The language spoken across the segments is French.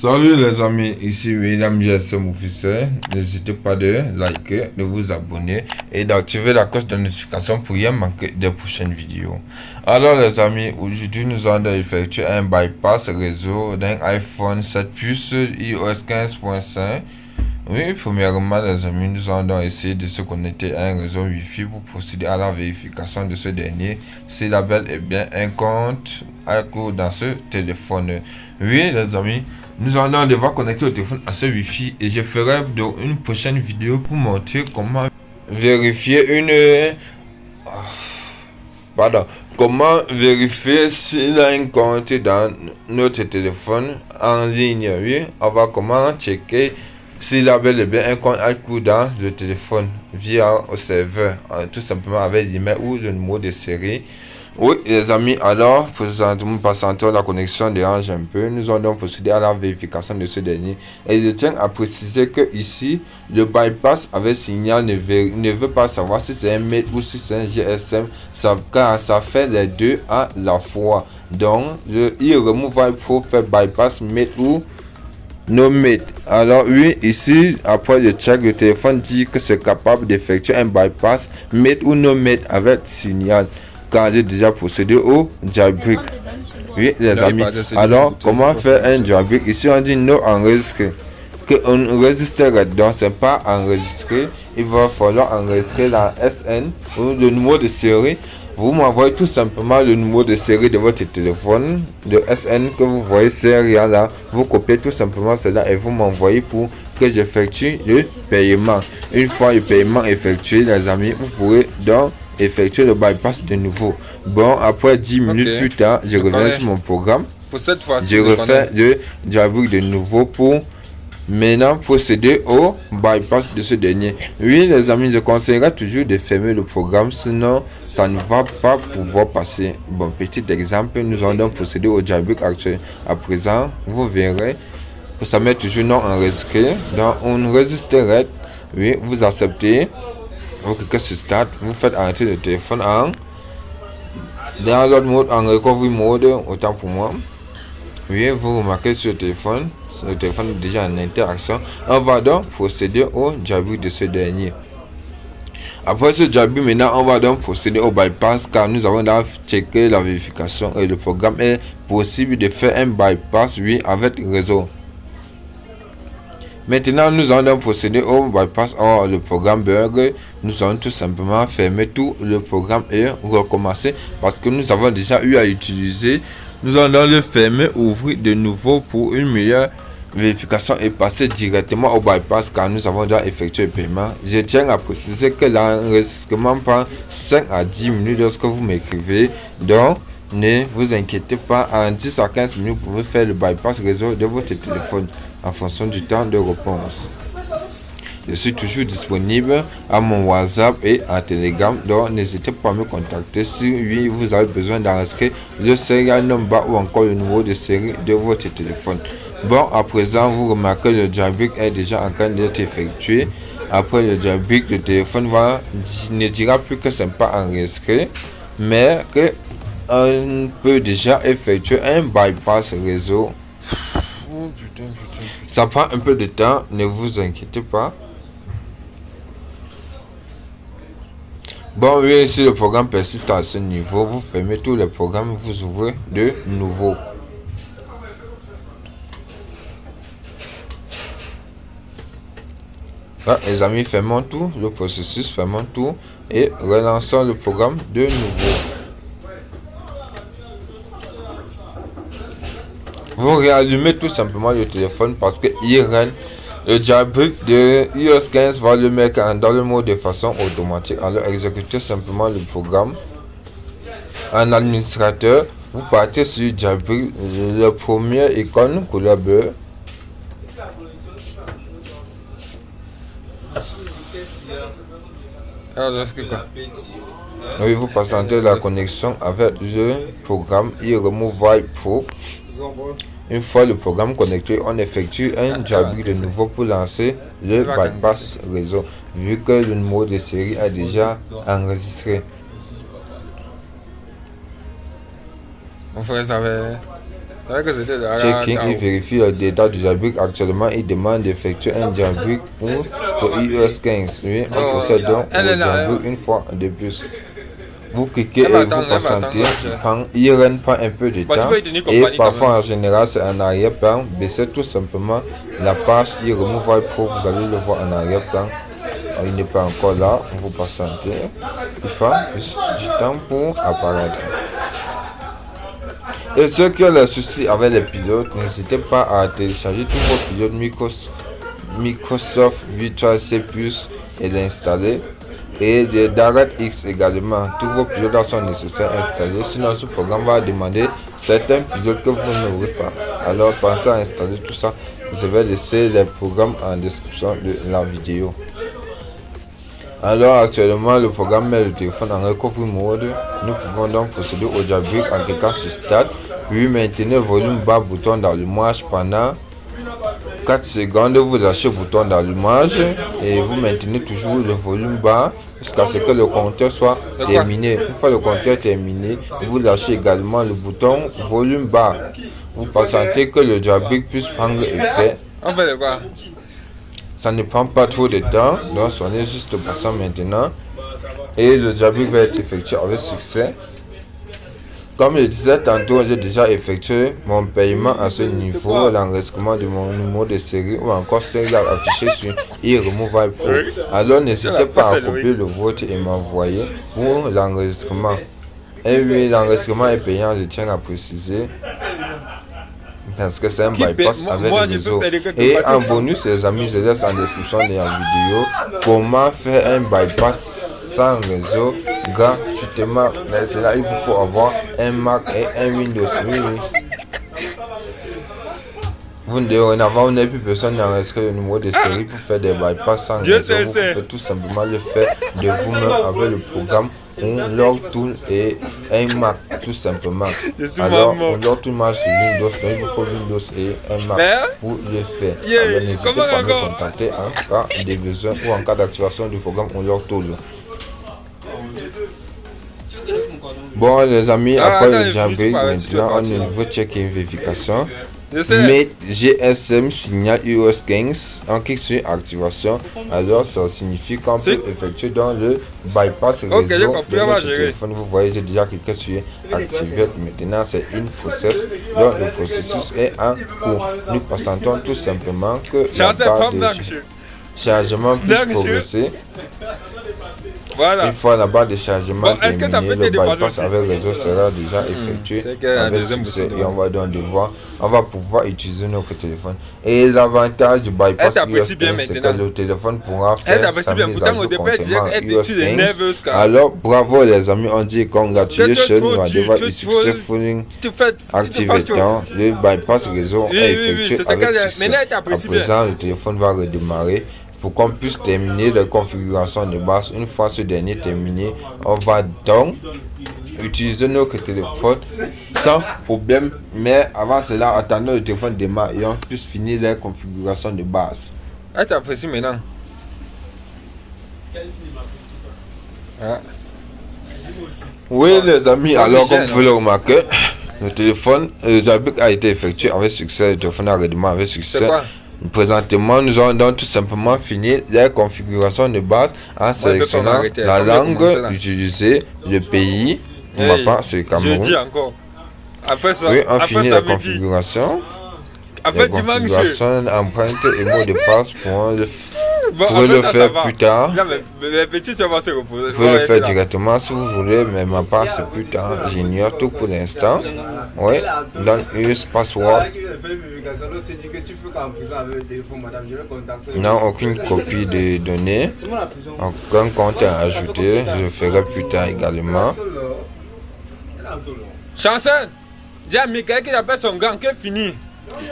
Salut les amis, ici William GSM Officiel. N'hésitez pas de liker, de vous abonner et d'activer la cloche de notification pour rien manquer des prochaines vidéos. Alors les amis, aujourd'hui nous allons effectuer un bypass réseau d'un iPhone 7 Plus iOS 15.5. Oui, premièrement les amis, nous allons essayer de se connecter à un réseau Wi-Fi pour procéder à la vérification de ce dernier s'il a bel et bien un compte à court dans ce téléphone. Oui les amis, nous allons devoir connecter au téléphone à ce Wi-Fi et je ferai une prochaine vidéo pour montrer comment vérifier comment vérifier s'il a un compte dans notre téléphone en ligne. Oui, on va comment checker s'il a bel et bien un compte à court dans le téléphone via au serveur, tout simplement avec l'email ou le numéro de série. Oui les amis, alors présentement passant la connexion dérange un peu, nous allons procéder à la vérification de ce dernier et je tiens à préciser que ici le bypass avec signal ne veut pas savoir si c'est un MED ou si c'est un GSM, car ça fait les deux à la fois. Donc il remove pour faire bypass MED ou no MED. Alors oui, ici après le check, le téléphone dit que c'est capable d'effectuer un bypass MED ou no MED avec signal, car j'ai déjà procédé au jailbreak. Oui les amis, alors comment faire un jailbreak? Ici on dit no enregistré, que on enregistrerait, donc c'est pas enregistré. Il va falloir enregistrer la SN ou le numéro de série. Vous m'envoyez tout simplement le numéro de série de votre téléphone, de SN que vous voyez derrière là. Vous copiez tout simplement cela et vous m'envoyez pour que j'effectue le paiement. Une fois le paiement effectué les amis, vous pourrez donc effectuer le bypass de nouveau. Bon, après 10 minutes plus tard, je reviens sur mon programme. Pour cette fois-ci, je refais le jailbreak de nouveau pour maintenant procéder au bypass de ce dernier. Oui les amis, je conseillerais toujours de fermer le programme, sinon ça ne va pas pouvoir passer. Bon, petit exemple, nous allons donc procéder au jailbreak actuel. À présent, vous verrez que ça met toujours non enregistré. Donc on enregistrerait. Oui, vous acceptez. Vous cliquez sur start, vous faites arrêter le téléphone en download mode, en recovery mode, autant pour moi. Oui, vous remarquez sur le téléphone est déjà en interaction. On va donc procéder au jailbreak de ce dernier. Après ce jailbreak, maintenant on va donc procéder au bypass, car nous avons donc checké la vérification et le programme est possible de faire un bypass, oui, avec réseau. Maintenant nous allons donc procéder au bypass. Or le programme bug, nous allons tout simplement fermer tout le programme et recommencer, parce que nous avons déjà eu à utiliser. Nous allons le fermer, ouvrir de nouveau pour une meilleure vérification et passer directement au bypass, car nous avons déjà effectué le paiement. Je tiens à préciser que l'enregistrement prend 5 à 10 minutes lorsque vous m'écrivez, donc ne vous inquiétez pas, en 10 à 15 minutes vous pouvez faire le bypass réseau de votre téléphone en fonction du temps de réponse. Je suis toujours disponible à mon WhatsApp et à Telegram, donc n'hésitez pas à me contacter si oui, vous avez besoin d'enregistrer le serial number ou encore le numéro de série de votre téléphone. Bon, à présent, vous remarquez le jailbreak est déjà en train d'être effectué. Après le jailbreak, le téléphone ne dira plus que ce n'est pas enregistré, mais qu'on peut déjà effectuer un bypass réseau. Oh, putain. Ça prend un peu de temps, ne vous inquiétez pas. Bon, oui, si le programme persiste à ce niveau, vous fermez tous les programmes, vous ouvrez de nouveau. Là, les amis, fermons tout le processus, fermons tout et relançons le programme de nouveau. Vous réallumez tout simplement le téléphone parce que le jailbreak de iOS 15 va le mettre dans le mode de façon automatique. Alors exécutez simplement le programme. En administrateur, vous partez sur jailbreak, le premier icône couleur bleu. Oui, vous passez la connexion avec le programme iRemove Pro. Une fois le programme connecté, on effectue un jailbreak de nouveau pour lancer le bypass réseau, vu que le numéro de série est déjà enregistré. Mon frère savait. Checking, il vérifie le détail du jailbreak. Actuellement, il demande d'effectuer un jailbreak pour iOS 15. Oui, on possède donc le jailbreak une fois de plus. Vous cliquez et vous patientez, il rend pas un peu de temps et parfois en général c'est en arrière-plan. Baissez tout simplement la page, il remove Pro, vous allez le voir en arrière-plan. Il n'est pas encore là, vous patientez, il prend du temps pour apparaître. Et ceux qui ont des soucis avec les pilotes, n'hésitez pas à télécharger tous vos pilotes Microsoft Virtual C++ et l'installer. Et de DirectX également, tous vos pilotes sont nécessaires à installer, sinon ce programme va demander certains pilotes que vous n'aurez pas. Alors pensez à installer tout ça. Je vais laisser les programmes en description de la vidéo. Alors actuellement le programme met le téléphone en recovery mode. Nous pouvons donc procéder au jailbreak en cliquant sur Start, puis maintenir volume bas bouton d'allumage pendant 4 secondes, vous lâchez le bouton d'allumage et vous maintenez toujours le volume bas jusqu'à ce que le compteur soit terminé. Une fois le compteur terminé, vous lâchez également le bouton volume bas. Vous patientez que le jailbreak puisse prendre effet. Ça ne prend pas trop de temps, donc soyez juste patient maintenant. Et le jailbreak va être effectué avec succès. Comme je disais tantôt, j'ai déjà effectué mon paiement à ce niveau, l'enregistrement de mon numéro de série ou encore celle-là affichée sur iRemove Pro. Alors n'hésitez pas à copier le vôtre et m'envoyer pour l'enregistrement. Et oui, l'enregistrement est payant, je tiens à préciser. Parce que c'est un bypass avec le réseau. Et en bonus, les amis, je laisse en description de la vidéo comment faire un bypass sans réseau gratuitement. Mais c'est là il vous faut avoir un Mac et un Windows. Oui. Vous n'avez plus besoin d'enregistrer le numéro de série pour faire des bypass sans réseau. Vous pouvez tout simplement le faire de vous-même avec le programme Unlocktool et un Mac tout simplement. Alors Unlocktool marche sur Windows, donc il vous faut Windows et un Mac pour le faire. Alors n'hésitez pas à me contacter en cas de besoin ou en cas d'activation du programme Unlocktool. Bon les amis, après le jailbreak, maintenant on veut checker une vérification. Mais GSM signale iOS 15, on clique sur activation, alors ça signifie qu'on peut effectuer dans le bypass réseau de votre téléphone. Vous voyez, j'ai déjà cliqué sur activer. Maintenant c'est une process, donc le processus est en cours. Nous patientons tout simplement que la barre de chargement puisse progresser. Voilà. Une fois la barre de chargement terminée, le bypass avec réseau sera déjà effectué avec succès et on va donc devoir, on va pouvoir utiliser notre téléphone. Et l'avantage du bypass iOS 15, c'est que le téléphone pourra faire sa mise à jour concernant iOS 15. Alors bravo les amis, on dit congratulations, whatever is successfully activated. Le bypass réseau est effectué avec succès. À présent, le téléphone va redémarrer. Pour qu'on puisse terminer la configuration de base. Une fois ce dernier terminé, on va donc utiliser notre téléphone sans problème. Mais avant cela, attendons le téléphone démarre et on puisse finir la configuration de base. Ah, tu apprécies maintenant. Oui les amis, alors comme vous pouvez le remarquer, le téléphone, le jailbreak a été effectué avec succès, le téléphone a redémarré avec succès. Présentement, nous allons donc tout simplement finir la configuration de base en sélectionnant la langue utilisée, le pays. Pour ma part, c'est Cameroun. Oui, on finit la configuration. La configuration, empreinte et mot de passe pour le faire plus tard. Vous pouvez le faire directement si vous voulez, mais ma part c'est plus tard. J'ignore tout pour l'instant. Oui, donc use password. Non, aucune copie de données. Aucun compte à ajouter. Je ferai plus tard également. Chancel, dis à Michael qu'il appelle son gang qui est fini.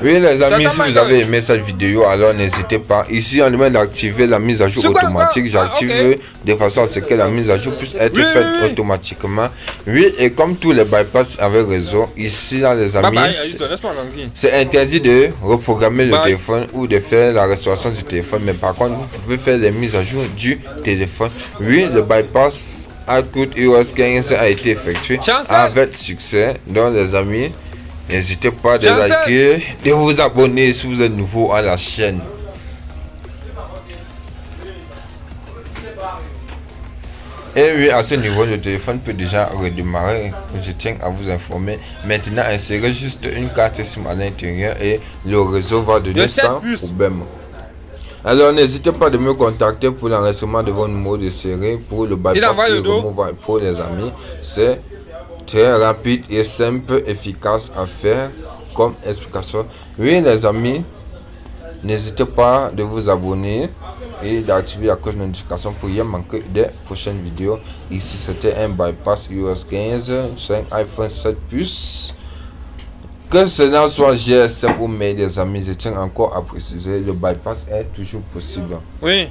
Oui les amis, si vous avez aimé cette vidéo, alors n'hésitez pas. Ici on demande d'activer la mise à jour automatique. J'active de façon à ce que la mise à jour puisse être faite automatiquement. Oui, et comme tous les bypass avec réseau, ici là les amis, c'est interdit de reprogrammer le téléphone ou de faire la restauration du téléphone. Mais par contre, vous pouvez faire les mises à jour du téléphone. Oui, le bypass iCloud iOS 15 a été effectué avec succès. Donc les amis, N'hésitez pas de Janssen. liker, de vous abonner si vous êtes nouveau à la chaîne. Et oui, à ce niveau, le téléphone peut déjà redémarrer. Je tiens à vous informer. Maintenant, insérez juste une carte SIM à l'intérieur et le réseau va donner sans problème. Alors, n'hésitez pas de me contacter pour l'enregistrement de vos numéros de série pour le bypass et removal pour les amis. C'est très rapide et simple, efficace à faire comme explication. Oui, les amis, n'hésitez pas de vous abonner et d'activer la cloche de notification pour rien manquer des prochaines vidéos. Ici, c'était un bypass iOS 15 sur un iPhone 7 Plus. Que cela soit GSM ou mail, les amis, je tiens encore à préciser, le bypass est toujours possible. Oui.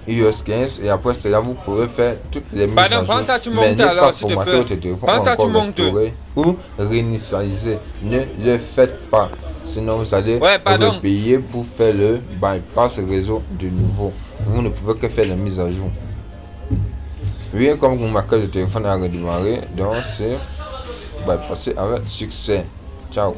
iOS 15 et après cela, vous pouvez faire toutes les mises à jour. Prends ça, tu montes alors, s'il te plaît. Prends ça, tu montes. Ou réinitialiser. Ne le faites pas. Sinon, vous allez payer pour faire le bypass réseau de nouveau. Vous ne pouvez que faire les mises à jour. Oui, comme vous marquez le téléphone a redémarré, donc c'est bypassé avec succès. Ciao.